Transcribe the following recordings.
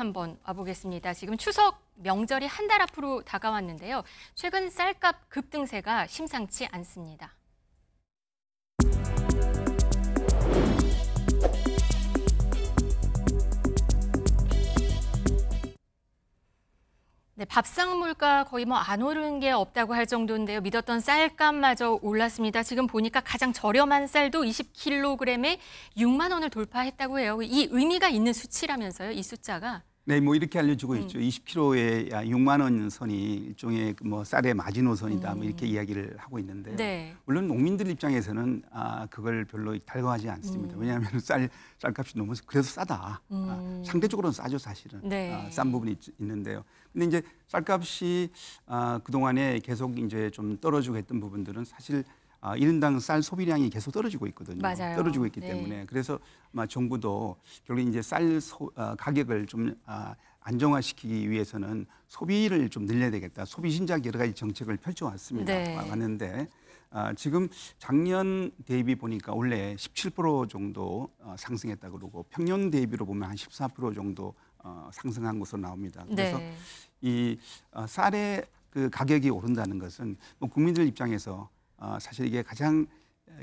한번 와보겠습니다. 지금 추석 명절이 한 달 앞으로 다가왔는데요. 최근 쌀값 급등세가 심상치 않습니다. 네, 밥상 물가 거의 안 오른 게 없다고 할 정도인데요. 믿었던 쌀값마저 올랐습니다. 지금 보니까 가장 저렴한 쌀도 20kg에 6만 원을 돌파했다고 해요. 이 의미가 있는 수치라면서요, 이 숫자가? 네, 뭐 이렇게 알려지고 있죠. 20kg에 6만 원 선이 일종의 뭐 쌀의 마지노선이다, 뭐 이렇게 이야기를 하고 있는데요. 네. 물론 농민들 입장에서는 그걸 별로 달가워하지 않습니다. 왜냐하면 쌀값이 너무 그래서 싸다. 상대적으로는 싸죠, 사실은. 네. 싼 부분이 있는데요. 근데 이제 쌀값이 그동안에 계속 이제 좀 떨어지고 했던 부분들은 사실 1인당 쌀 소비량이 계속 떨어지고 있거든요. 맞아요. 떨어지고 있기 네. 때문에 그래서 정부도 결국 이제 쌀 가격을 좀 안정화시키기 위해서는 소비를 좀 늘려야 되겠다. 소비 신작 여러 가지 정책을 펼쳐왔습니다. 네. 왔는데 지금 작년 대비 보니까 원래 17% 정도 상승했다 그러고 평년 대비로 보면 한 14% 정도 상승한 것으로 나옵니다. 그래서 네. 이 쌀의 그 가격이 오른다는 것은 뭐 국민들 입장에서 사실 이게 가장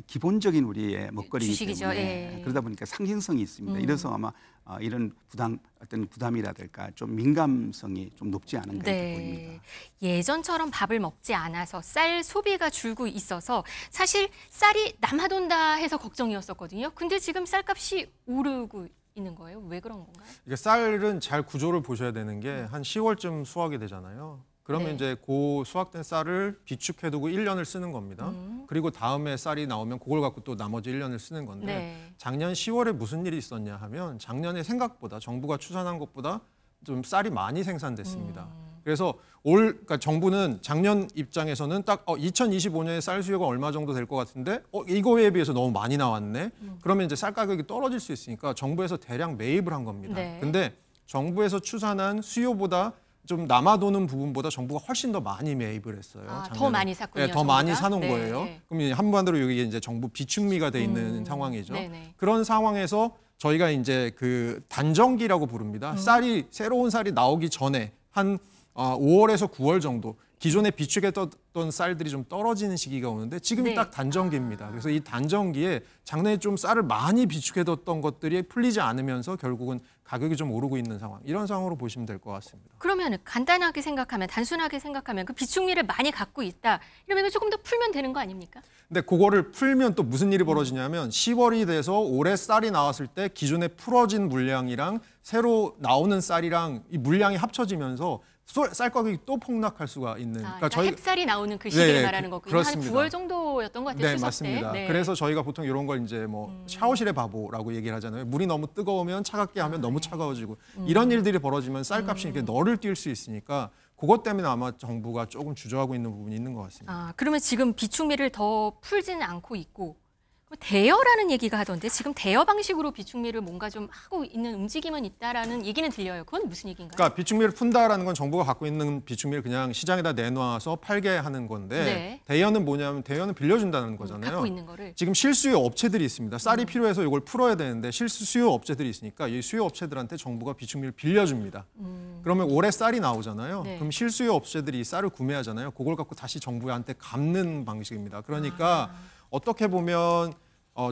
기본적인 우리의 먹거리이기 주식이죠. 때문에 예. 그러다 보니까 상징성이 있습니다. 이래서 아마 이런 어떤 부담이라든가 좀 민감성이 좀 높지 않은가 이렇게 보입니다. 예전처럼 밥을 먹지 않아서 쌀 소비가 줄고 있어서 사실 쌀이 남아돈다 해서 걱정이었었거든요. 근데 지금 쌀값이 오르고 있는 거예요. 왜 그런 건가요? 이게 쌀은 잘 구조를 보셔야 되는 게 한 10월쯤 수확이 되잖아요. 그러면 네. 이제 그 수확된 쌀을 비축해두고 1년을 쓰는 겁니다. 그리고 다음에 쌀이 나오면 그걸 갖고 또 나머지 1년을 쓰는 건데 네. 작년 10월에 무슨 일이 있었냐 하면 작년에 생각보다 정부가 추산한 것보다 좀 쌀이 많이 생산됐습니다. 그래서 그러니까 정부는 작년 입장에서는 딱 2025년에 쌀 수요가 얼마 정도 될 것 같은데 이거에 비해서 너무 많이 나왔네. 그러면 이제 쌀 가격이 떨어질 수 있으니까 정부에서 대량 매입을 한 겁니다. 네. 근데 정부에서 추산한 수요보다 좀 남아도는 부분보다 정부가 훨씬 더 많이 매입을 했어요. 더 많이 샀군요. 네, 더 많이 사놓은 네. 거예요. 그럼 한반도로 여기 이제 정부 비축미가 돼 있는 상황이죠. 네네. 그런 상황에서 저희가 이제 그 단정기라고 부릅니다. 새로운 쌀이 나오기 전에 한 5월에서 9월 정도 기존에 비축했던 쌀들이 좀 떨어지는 시기가 오는데 지금이 네. 딱 단정기입니다. 그래서 이 단정기에 작년에 좀 쌀을 많이 비축해뒀던 것들이 풀리지 않으면서 결국은 가격이 좀 오르고 있는 상황. 이런 상황으로 보시면 될 것 같습니다. 그러면 간단하게 생각하면, 단순하게 생각하면 그 비축미를 많이 갖고 있다. 이러면 이거 조금 더 풀면 되는 거 아닙니까? 근데 그거를 풀면 또 무슨 일이 벌어지냐면 10월이 돼서 올해 쌀이 나왔을 때 기존에 풀어진 물량이랑 새로 나오는 쌀이랑 이 물량이 합쳐지면서 쌀 가격이 또 폭락할 수가 있는. 그러니까 햅쌀이 나오는 그 시기를 네, 말하는 거군요. 그렇습니다. 한 9월 정도였던 것 같아요. 네, 추석 맞습니다. 때. 네. 그래서 저희가 보통 이런 걸 이제 뭐 샤워실의 바보라고 얘기를 하잖아요. 물이 너무 뜨거우면 차갑게 하면 너무 차가워지고 이런 일들이 벌어지면 쌀값이 이렇게 너를 뛸 수 있으니까 그것 때문에 아마 정부가 조금 주저하고 있는 부분이 있는 것 같습니다. 그러면 지금 비축미를 더 풀지는 않고 있고 대여라는 얘기가 하던데 지금 대여 방식으로 비축미를 뭔가 좀 하고 있는 움직임은 있다라는 얘기는 들려요. 그건 무슨 얘기인가요? 그러니까 비축미를 푼다라는 건 정부가 갖고 있는 비축미를 그냥 시장에다 내놔서 팔게 하는 건데 네. 대여는 뭐냐면 대여는 빌려준다는 거잖아요. 갖고 있는 거를. 지금 실수요 업체들이 있습니다. 쌀이 필요해서 이걸 풀어야 되는데 실수요 업체들이 있으니까 이 수요 업체들한테 정부가 비축미를 빌려줍니다. 그러면 올해 쌀이 나오잖아요. 네. 그럼 실수요 업체들이 이 쌀을 구매하잖아요. 그걸 갖고 다시 정부한테 갚는 방식입니다. 그러니까 어떻게 보면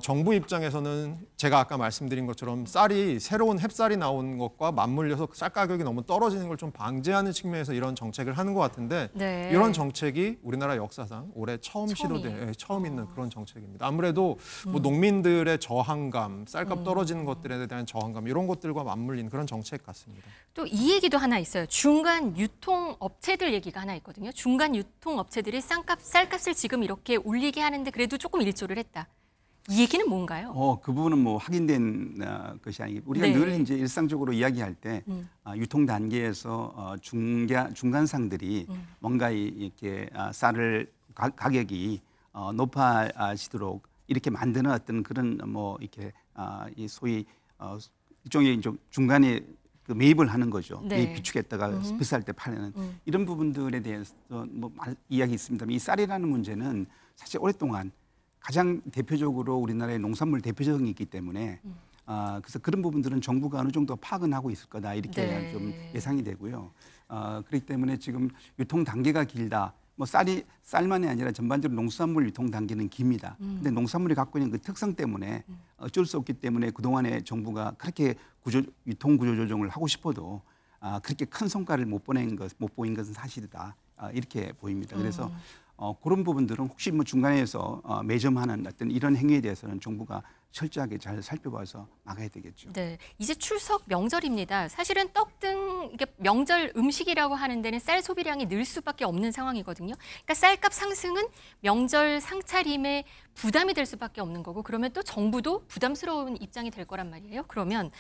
정부 입장에서는 제가 아까 말씀드린 것처럼 쌀이 새로운 햅쌀이 나온 것과 맞물려서 쌀 가격이 너무 떨어지는 걸 좀 방지하는 측면에서 이런 정책을 하는 것 같은데 네. 이런 정책이 우리나라 역사상 올해 처음 시도된 처음 있는 그런 정책입니다. 아무래도 뭐 농민들의 저항감, 쌀값 떨어지는 것들에 대한 저항감 이런 것들과 맞물린 그런 정책 같습니다. 또 이 얘기도 하나 있어요. 중간 유통업체들 얘기가 하나 있거든요. 중간 유통업체들이 쌀값을 지금 이렇게 올리게 하는데 그래도 조금 일조를 했다. 이 얘기는 뭔가요? 그 부분은 뭐 확인된 것이 아니고 우리가 네. 늘 이제 일상적으로 이야기할 때 유통 단계에서 중간상들이 뭔가 이렇게 쌀을 가격이 높아지도록 이렇게 만드는 어떤 그런 뭐 이렇게 이 소위 일종의 중간에 그 매입을 하는 거죠. 네. 매입 비축했다가 비쌀 때 파는 이런 부분들에 대해서 뭐 이야기 있습니다만 이 쌀이라는 문제는 사실 오랫동안 가장 대표적으로 우리나라의 농산물 대표적이 있기 때문에 그래서 그런 부분들은 정부가 어느 정도 파악은 하고 있을 거다 이렇게 네. 좀 예상이 되고요. 그렇기 때문에 지금 유통 단계가 길다. 뭐 쌀만이 아니라 전반적으로 농수산물 유통 단계는 깁니다. 근데 농산물이 갖고 있는 그 특성 때문에 어쩔 수 없기 때문에 그동안에 정부가 그렇게 유통 구조 조정을 하고 싶어도 그렇게 큰 성과를 못 보인 것은 사실이다. 이렇게 보입니다. 그래서 그런 부분들은 혹시 뭐 중간에서 매점하는 어떤 이런 행위에 대해서는 정부가 철저하게 잘 살펴봐서 막아야 되겠죠. 네, 이제 추석 명절입니다. 사실은 떡 등 이게 명절 음식이라고 하는 데는 쌀 소비량이 늘 수밖에 없는 상황이거든요. 그러니까 쌀값 상승은 명절 상차림에 부담이 될 수밖에 없는 거고, 그러면 또 정부도 부담스러운 입장이 될 거란 말이에요. 그러면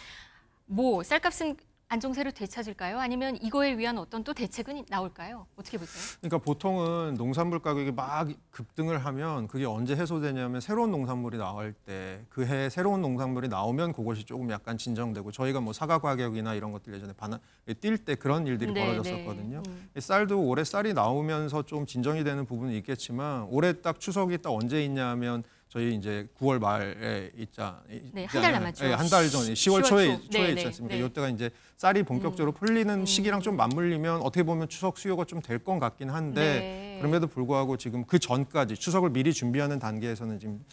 뭐 쌀값은 안정세를 되찾을까요? 아니면 이거에 위한 어떤 또 대책은 나올까요? 어떻게 보세요? 그러니까 보통은 농산물 가격이 막 급등을 하면 그게 언제 해소되냐면 새로운 농산물이 나올 때 그 해 새로운 농산물이 나오면 그것이 조금 약간 진정되고 저희가 뭐 사과 가격이나 이런 것들 예전에 뛸 때 그런 일들이 네, 벌어졌었거든요. 네. 쌀도 올해 쌀이 나오면서 좀 진정이 되는 부분이 있겠지만 올해 딱 추석이 딱 언제 있냐면 저희 이제 9월 말에 네, 한달 남았죠. 네, 한 달 전에 10월 초에 네, 있지 않습니까? 네. 이때가 이제 쌀이 본격적으로 풀리는 시기랑 좀 맞물리면 어떻게 보면 추석 수요가 좀 될 것 같긴 한데 네. 그럼에도 불구하고 지금 그 전까지 추석을 미리 준비하는 단계에서는 지금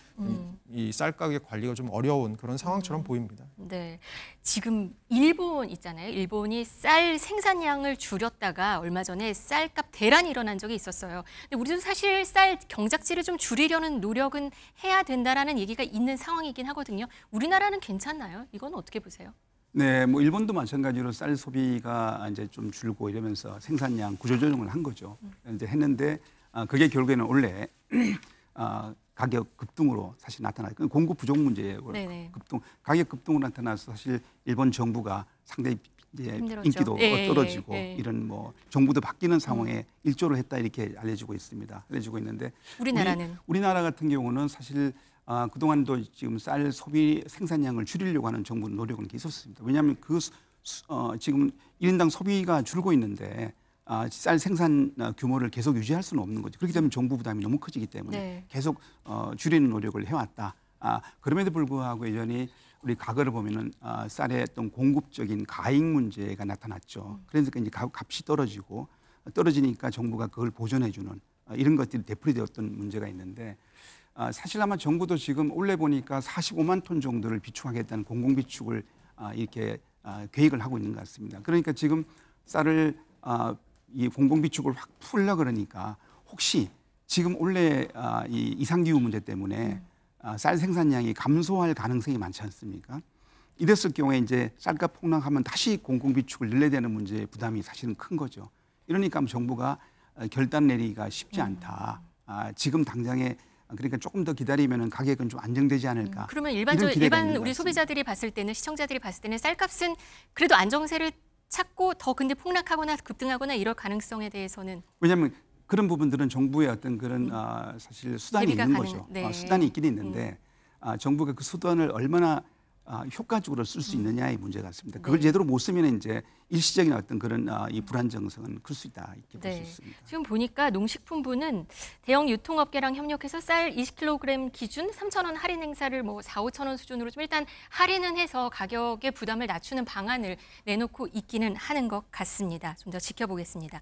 이 쌀 가격 관리가 좀 어려운 그런 상황처럼 보입니다. 네, 지금 일본 있잖아요. 일본이 쌀 생산량을 줄였다가 얼마 전에 쌀값 대란이 일어난 적이 있었어요. 근데 우리도 사실 쌀 경작지를 좀 줄이려는 노력은 해야 된다라는 얘기가 있는 상황이긴 하거든요. 우리나라는 괜찮나요? 이건 어떻게 보세요? 네, 뭐 일본도 마찬가지로 쌀 소비가 이제 좀 줄고 이러면서 생산량 구조 조정을 한 거죠. 이제 했는데 그게 결국에는 원래 가격 급등으로 사실 나타났고 공급 부족 문제예요. 네네. 가격 급등으로 나타나서 사실 일본 정부가 상당히 이제 힘들었죠. 인기도 예, 떨어지고 예. 이런 뭐 정부도 바뀌는 상황에 일조를 했다 이렇게 알려지고 있습니다. 알려지고 있는데 우리나라는 우리나라 같은 경우는 사실 그동안도 지금 쌀 소비 생산량을 줄이려고 하는 정부 노력은 있었습니다. 왜냐하면 지금 1인당 소비가 줄고 있는데 쌀 생산 규모를 계속 유지할 수는 없는 거죠. 그렇기 때문에 정부 부담이 너무 커지기 때문에 네. 계속 줄이는 노력을 해왔다. 그럼에도 불구하고 여전히 우리 과거를 보면은 쌀의 어떤 공급적인 가액 문제가 나타났죠. 그러니까 이제 값이 떨어지니까 정부가 그걸 보존해주는 이런 것들이 되풀이되었던 문제가 있는데 사실 아마 정부도 지금 올해 보니까 45만 톤 정도를 비축하겠다는 공공비축을 이렇게 계획을 하고 있는 것 같습니다. 그러니까 지금 쌀을 이 공공비축을 확 풀려 그러니까 혹시 지금 올해 이 이상기후 문제 때문에 쌀 생산량이 감소할 가능성이 많지 않습니까? 이랬을 경우에 이제 쌀값 폭락하면 다시 공공비축을 늘려야 되는 문제의 부담이 사실은 큰 거죠. 이러니까 정부가 결단 내리기가 쉽지 않다. 지금 당장에 그러니까 조금 더 기다리면 가격은 좀 안정되지 않을까. 그러면 이런 기대가 일반 있는 것 우리 같습니다. 소비자들이 봤을 때는 시청자들이 봤을 때는 쌀값은 그래도 안정세를 찾고 더 근데 폭락하거나 급등하거나 이럴 가능성에 대해서는 왜냐하면 그런 부분들은 정부의 어떤 그런 사실 수단이 대비가 있는 가능- 거죠. 네. 수단이 있긴 있는데 정부가 그 수단을 얼마나 효과적으로 쓸 수 있느냐의 문제 같습니다. 그걸 네. 제대로 못 쓰면 이제 일시적인 어떤 그런 이 불안정성은 클 수 있다 이렇게 볼 수 네. 있습니다. 지금 보니까 농식품부는 대형 유통업계랑 협력해서 쌀 20kg 기준 3,000원 할인 행사를 뭐 4,5,000원 수준으로 좀 일단 할인은 해서 가격의 부담을 낮추는 방안을 내놓고 있기는 하는 것 같습니다. 좀 더 지켜보겠습니다.